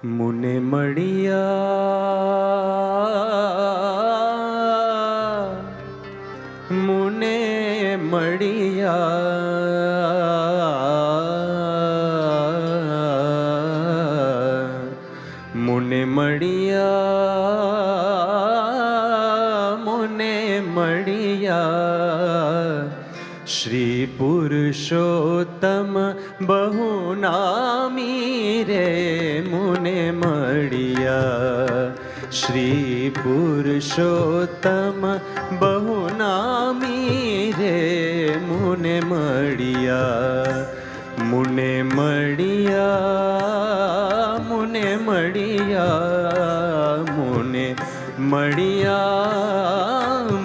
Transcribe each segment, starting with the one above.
મુને મળિયા, મુને મળિયા, મુને મળિયા, મુને મળિયા. શ્રી પુરુષોત્તમ બહુ નામી રે મુને મળિયા. શ્રી પુરુષોત્તમ બહુ નામી રે મુને મળિયા. મુને મળિયા, મુને મળિયા, મુને મળિયા,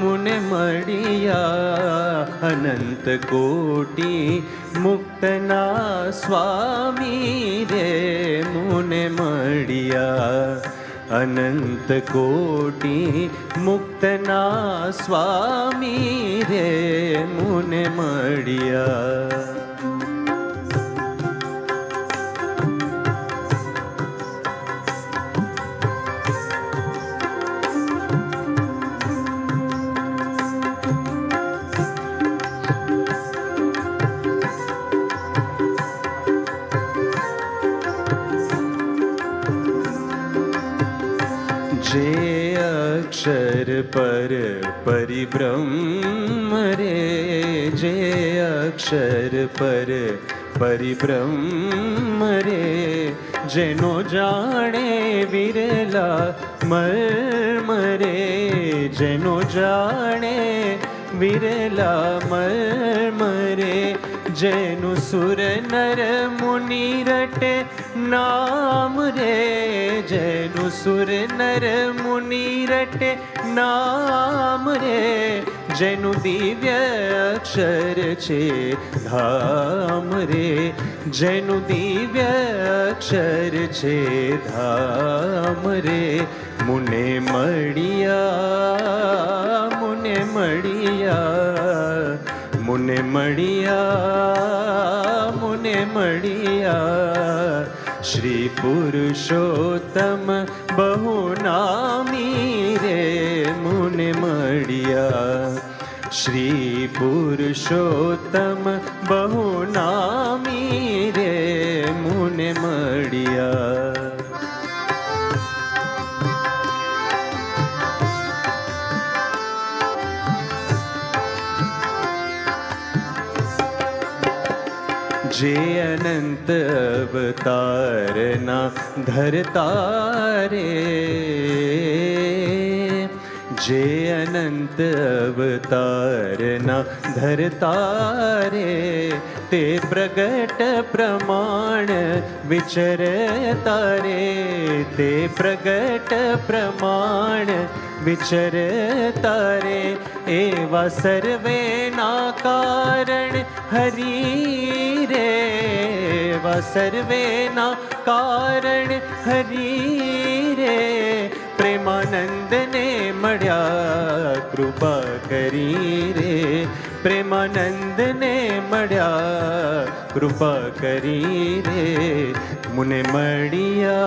મુને મળિયા. અનંત કોટી મુક્તના સ્વામી રે મુને મળિયા. અનંત કોટી મુક્તના સ્વામી રે મુને મળિયા. જે અક્ષર પર પરિબ્રહ્મ રે, જે અક્ષર પર પરિબ્રહ્મ રે, જેનો જાણે વિરલા મર્મ રે, જેનો જાણે વિરલા મર્મ રે, જેનું સુર નર મુનિ રટે નામ રે, જેનું સુર નર મુનિ રટે નામ રે, જેનું દિવ્ય અક્ષર છે ધામ રે, જેનું દિવ્ય અક્ષર છે ધામ રે. મુને મળિયા, મુને મળિયા, મુને મળિયા, મુને મળિયા. શ્રી પુરુષોત્તમ બહુ નામી રે મુને મળિયા. શ્રી પુરુષોત્તમ બહુ નામી રે મુને મળિયા. જે અનંત અવતારના ધરતા રે, જે અનંત અવતારના ધરતા રે, તે પ્રગટ પ્રમાણ વિચરતા રે, તે પ્રગટ પ્રમાણ વિચરતા રે. એવા સર્વેના કારણ હરી રે, એવા સર્વેના કારણ હરી રે. પ્રેમાનંદને મળ્યા કૃપા કરી રે, પ્રેમાનંદને મળ્યા કૃપા કરી રે. મુને મળિયા,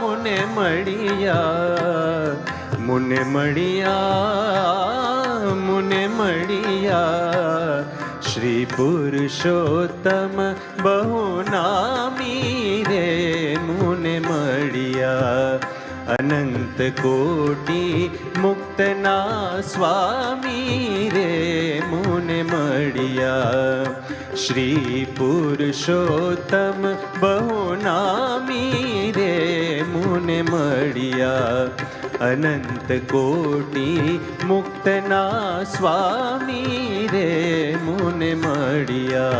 મુને મળિયા, મુને મળિયા, મુને મળિયા. શ્રી પુરુષોત્તમ બહુ નામી રે મુને મળિયા. અનંત કોટી મુક્તના સ્વામી રે મુને મળિયા. શ્રી પુરુષોત્તમ બહુ નામી રે મુને મળિયા. અનંત કોટી મુક્તના સ્વામી રે મુને મળિયા.